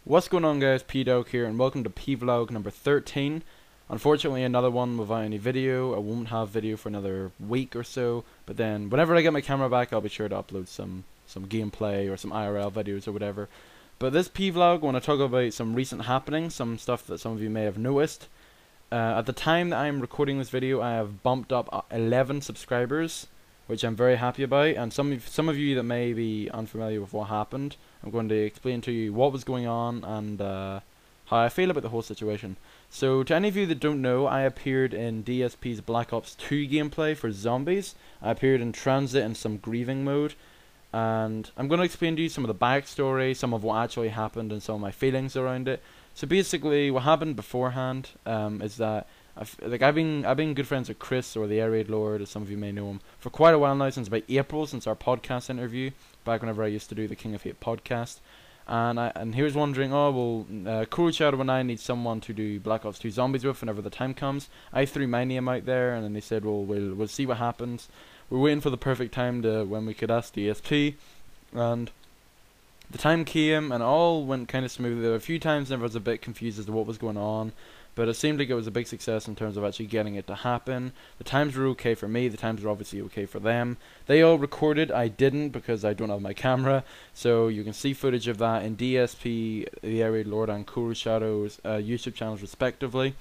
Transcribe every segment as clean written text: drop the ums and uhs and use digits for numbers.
What's going on, guys? P-Dog here, and welcome to Vlawg number 13. Unfortunately, another one without any video. I won't have video for another week or so, but then whenever I get my camera back, I'll be sure to upload some gameplay or some IRL videos or whatever. But this Vlawg, I want to talk about some recent happenings, some stuff that some of you may have noticed. At the time that I'm recording this video, I have bumped up 11 subscribers, which I'm very happy about, and some of you that may be unfamiliar with what happened, I'm going to explain to you what was going on and how I feel about the whole situation. So, to any of you that don't know, I appeared in DSP's Black Ops 2 gameplay for zombies. I appeared in Transit and some grieving mode, and I'm going to explain to you some of the backstory, some of what actually happened, and some of my feelings around it. So basically, what happened beforehand is that I've been good friends with Chris, or the Air Raid Lord, as some of you may know him, for quite a while now, since about April, since our podcast interview, back whenever I used to do the King of Hate podcast. And he was wondering, oh well, Cool Shadow and I need someone to do Black Ops 2 Zombies with whenever the time comes. I threw my name out there, and then they said, well, we'll see what happens. We're waiting for the perfect time when we could ask DSP, and the time came, and all went kind of smoothly. There were a few times I was a bit confused as to what was going on, but it seemed like it was a big success in terms of actually getting it to happen. The times were okay for me, the times were obviously okay for them. They all recorded, I didn't because I don't have my camera, so you can see footage of that in DSP, the Air Raid Lord, and Cool Shadow's YouTube channels respectively.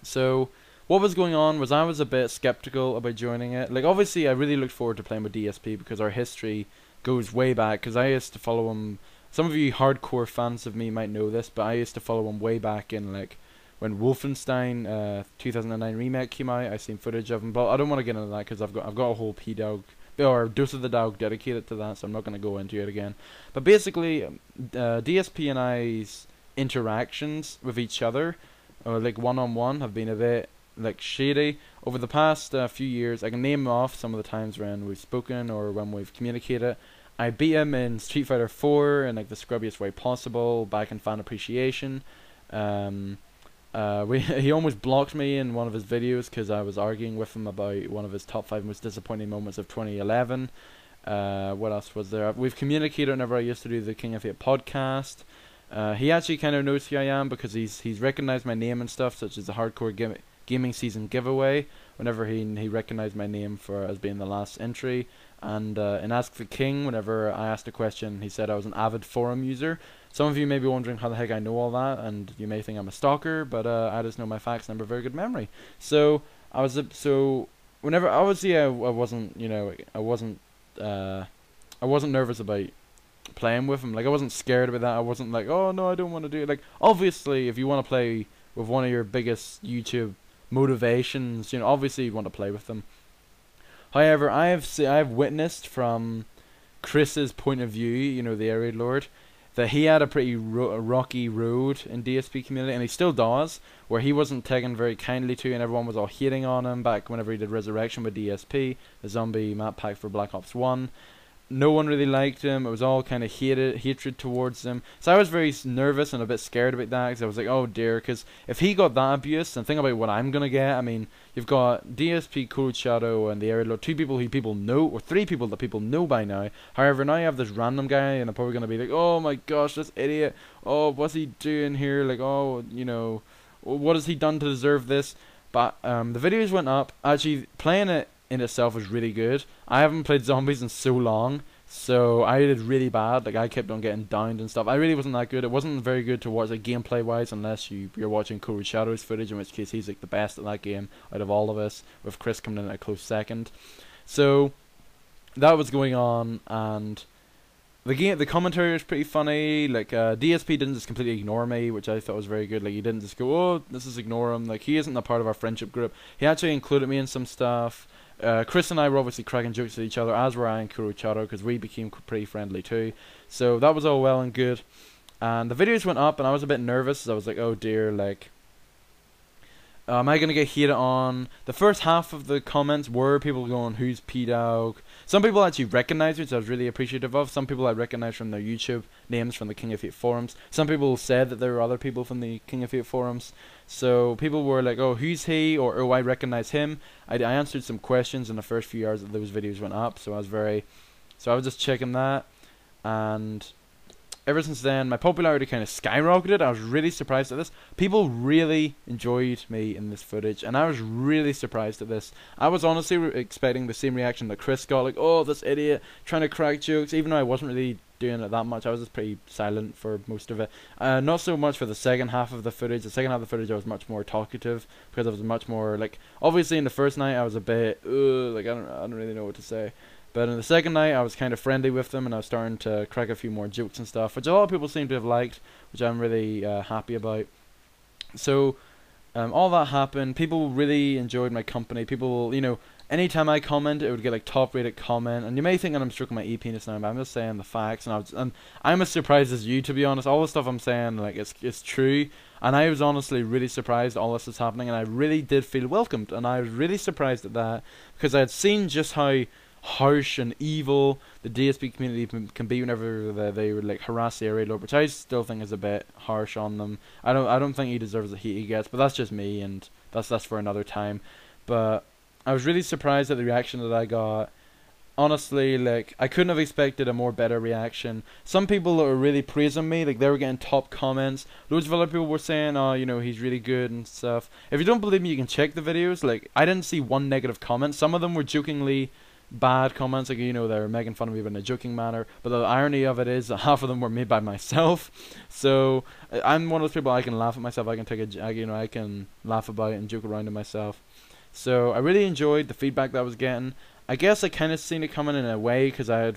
So what was going on was I was a bit skeptical about joining it. Like, obviously I really looked forward to playing with DSP because our history goes way back, because I used to follow him. Some of you hardcore fans of me might know this, but I used to follow him way back in, like, when Wolfenstein 2009 remake came out. I seen footage of him, but I don't want to get into that because I've got a whole P-Dog or Dose of the Dog dedicated to that, so I'm not going to go into it again. But basically, DSP and I's interactions with each other, or like one-on-one, have been a bit like shady over the past few years. I can name off some of the times when we've spoken or when we've communicated. I beat him in Street Fighter 4 in like the scrubbiest way possible, back in Fan Appreciation. He almost blocked me in one of his videos because I was arguing with him about one of his top 5 most disappointing moments of 2011. What else was there? We've communicated whenever I used to do the King of Hate podcast. He actually kind of knows who I am because he's recognized my name and stuff, such as the Hardcore Gaming Season giveaway. Whenever he recognized my name as being the last entry, and in Ask the King, whenever I asked a question, he said I was an avid forum user. Some of you may be wondering how the heck I know all that, and you may think I'm a stalker, but I just know my facts and I have a very good memory. So whenever, obviously I wasn't, you know, I wasn't nervous about playing with him. Like, I wasn't scared about that. I wasn't like, oh no, I don't want to do it. Like, obviously if you want to play with one of your biggest YouTube motivations, you know, obviously you want to play with them. However, I've witnessed from Chris's point of view, you know, the Air Raid Lord, that he had a pretty rocky road in DSP community, and he still does, where he wasn't taken very kindly to, and everyone was all hating on him back whenever he did Resurrection with DSP, the zombie map pack for Black Ops 1. No one really liked him. It was all kind of hatred towards him. So I was very nervous and a bit scared about that, because I was like, oh dear, because if he got that abuse, and think about what I'm going to get. I mean, you've got DSP, Cold Shadow, and the Air Lord, 2 people who people know, or 3 people that people know by now. However, now you have this random guy, and I'm probably going to be like, oh my gosh, this idiot, oh, what's he doing here, like, oh, you know, what has he done to deserve this? But the videos went up. Actually, playing it in itself was really good. I haven't played zombies in so long, so I did really bad. Like, I kept on getting downed and stuff. I really wasn't that good. It wasn't very good to watch, like, gameplay wise, unless you're watching Cool Shadow's footage, in which case he's like the best at that game out of all of us, with Chris coming in at a close second. So that was going on, and the commentary was pretty funny. Like, DSP didn't just completely ignore me, which I thought was very good. Like, he didn't just go, oh, let's just ignore him. Like, he isn't a part of our friendship group. He actually included me in some stuff. Chris and I were obviously cracking jokes at each other, as were I and Kurochado, because we became pretty friendly too. So that was all well and good. And the videos went up, and I was a bit nervous. I was like, oh dear, like, am I going to get hated on? The first half of the comments were people going, who's P-Dog? Some people actually recognized me, which I was really appreciative of. Some people I recognized from their YouTube names from the King of Hate forums. Some people said that there were other people from the King of Hate forums. So people were like, oh, who's he? Or, oh, I recognize him. I answered some questions in the first few hours that those videos went up. So I was just checking that. And ever since then, my popularity kind of skyrocketed. I was really surprised at this. People really enjoyed me in this footage, and I was really surprised at this. I was honestly expecting the same reaction that Chris got, like, oh, this idiot trying to crack jokes, even though I wasn't really doing it that much. I was just pretty silent for most of it. Not so much for the second half of the footage. The second half of the footage I was much more talkative, because I was much more, like, obviously in the first night I was a bit, like, I don't really know what to say. But in the second night, I was kind of friendly with them, and I was starting to crack a few more jokes and stuff, which a lot of people seem to have liked, which I'm really happy about. So, all that happened. People really enjoyed my company. People, you know, anytime I comment, it would get like top rated comment. And you may think that I'm stroking my e-penis now, but I'm just saying the facts. And I'm as surprised as you, to be honest. All the stuff I'm saying, like, it's true. And I was honestly really surprised all this was happening, and I really did feel welcomed. And I was really surprised at that, because I had seen just how harsh and evil the DSP community can be whenever they would like harass the area lord, which I still think is a bit harsh on them. I don't think he deserves the heat he gets, but that's just me, and that's for another time. But I was really surprised at the reaction that I got. Honestly, like, I couldn't have expected a more better reaction. Some people that were really praising me, like, they were getting top comments. Loads of other people were saying, oh, you know, he's really good and stuff. If you don't believe me, you can check the videos. Like, I didn't see one negative comment. Some of them were jokingly bad comments, like, you know, they were making fun of me but in a joking manner, but the irony of it is that half of them were made by myself. So I'm one of those people, I can laugh at myself, I can take I can laugh about it and joke around to myself. So I really enjoyed the feedback that I was getting. I guess I kind of seen it coming in a way, because I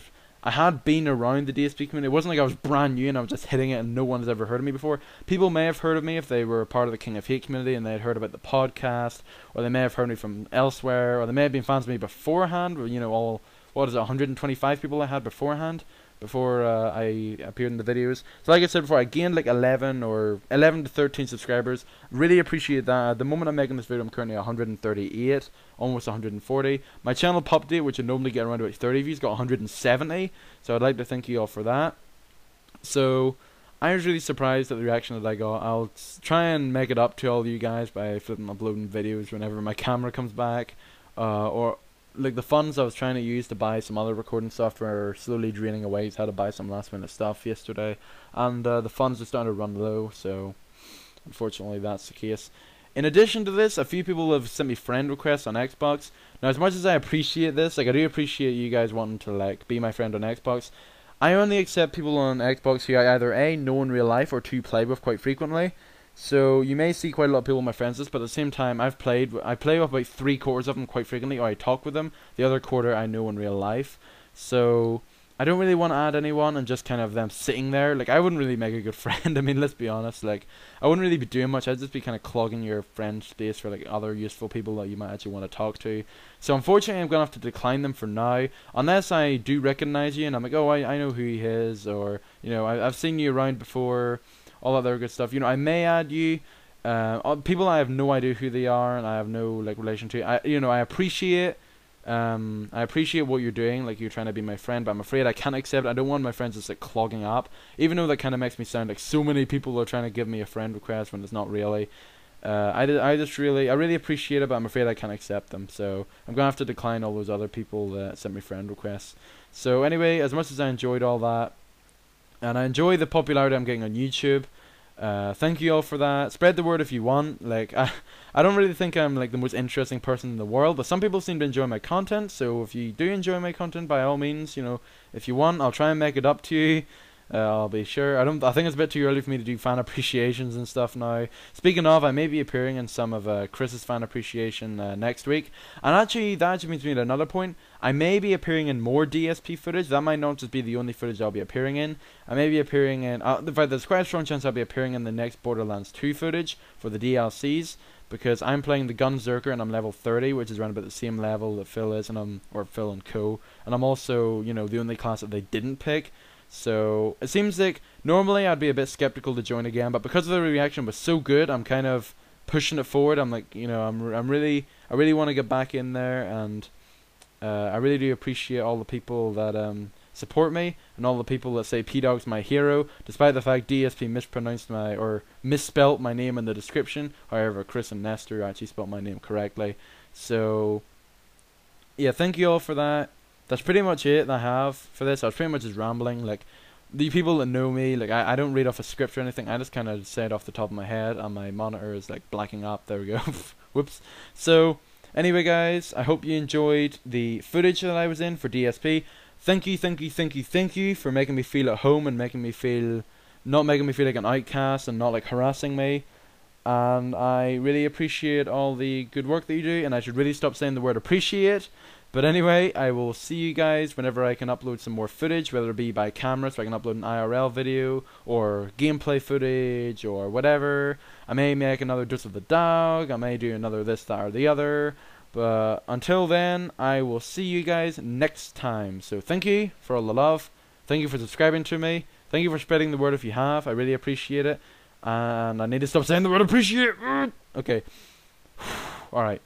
had been around the DSP community. It wasn't like I was brand new and I was just hitting it and no one has ever heard of me before. People may have heard of me if they were a part of the King of Hate community and they had heard about the podcast, or they may have heard me from elsewhere, or they may have been fans of me beforehand. You know, all, what is it, 125 people I had beforehand, before I appeared in the videos. So like I said before, I gained like 11 to 13 subscribers. Really appreciate that. At the moment I'm making this video, I'm currently 138, almost 140. My channel pop date, which would normally get around about 30 views, got 170. So I'd like to thank you all for that. So I was really surprised at the reaction that I got. I'll try and make it up to all you guys by flipping uploading videos whenever my camera comes back, or like the funds I was trying to use to buy some other recording software are slowly draining away. So I had to buy some last minute stuff yesterday, and the funds are starting to run low, so unfortunately that's the case. In addition to this, a few people have sent me friend requests on Xbox. Now, as much as I appreciate this, like, I do appreciate you guys wanting to, like, be my friend on Xbox, I only accept people on Xbox who I either A, know in real life, or 2, play with quite frequently. So you may see quite a lot of people on my friends list, but at the same time, I play with about 3/4 of them quite frequently, or I talk with them. The other quarter I know in real life. So I don't really want to add anyone and just kind of them sitting there. Like, I wouldn't really make a good friend. I mean, let's be honest. Like, I wouldn't really be doing much. I'd just be kind of clogging your friend space for, like, other useful people that you might actually want to talk to. So unfortunately, I'm going to have to decline them for now. Unless I do recognize you and I'm like, oh, I know who he is. Or, you know, I've seen you around before. All that other good stuff. You know, I may add you. People I have no idea who they are and I have no, like, relation to. I appreciate what you're doing, like, you're trying to be my friend, but I'm afraid I can't accept it. I don't want my friends just, like, clogging up, even though that kind of makes me sound like so many people are trying to give me a friend request when it's not really. I really appreciate it, but I'm afraid I can't accept them, so I'm gonna have to decline all those other people that sent me friend requests. So anyway, as much as I enjoyed all that, and I enjoy the popularity I'm getting on YouTube, thank you all for that. Spread the word if you want. Like, I don't really think I'm, like, the most interesting person in the world, but some people seem to enjoy my content. So if you do enjoy my content, by all means, you know, if you want, I'll try and make it up to you. I'll be sure. I think it's a bit too early for me to do fan appreciations and stuff now. Speaking of, I may be appearing in some of Chris's fan appreciation next week. And actually, that actually brings me to another point. I may be appearing in more DSP footage. That might not just be the only footage I'll be appearing in. I may be appearing in... there's quite a strong chance I'll be appearing in the next Borderlands 2 footage for the DLCs. Because I'm playing the Gunzerker and I'm level 30, which is around about the same level that Phil is, or Phil and co. And I'm also, you know, the only class that they didn't pick. So it seems like normally I'd be a bit skeptical to join again, but because the reaction was so good, I'm kind of pushing it forward. I'm like, you know, I really want to get back in there, and I really do appreciate all the people that support me and all the people that say P-Dog's my hero, despite the fact DSP misspelt my name in the description. However, Chris and Nestor actually spelled my name correctly. So yeah, thank you all for that. That's pretty much it I have for this. I was pretty much just rambling. Like, the people that know me, like I don't read off a script or anything. I just kind of say it off the top of my head, and my monitor is like blacking up. There we go. Whoops. So anyway, guys, I hope you enjoyed the footage that I was in for DSP. Thank you for making me feel at home and making me feel, not making me feel like an outcast and not like harassing me. And I really appreciate all the good work that you do, and I should really stop saying the word appreciate. But anyway, I will see you guys whenever I can upload some more footage, whether it be by camera, so I can upload an IRL video, or gameplay footage, or whatever. I may make another Dose of the Dog, I may do another this, that, or the other. But until then, I will see you guys next time. So thank you for all the love. Thank you for subscribing to me. Thank you for spreading the word if you have. I really appreciate it. And I need to stop saying the word appreciate. Okay. Alright.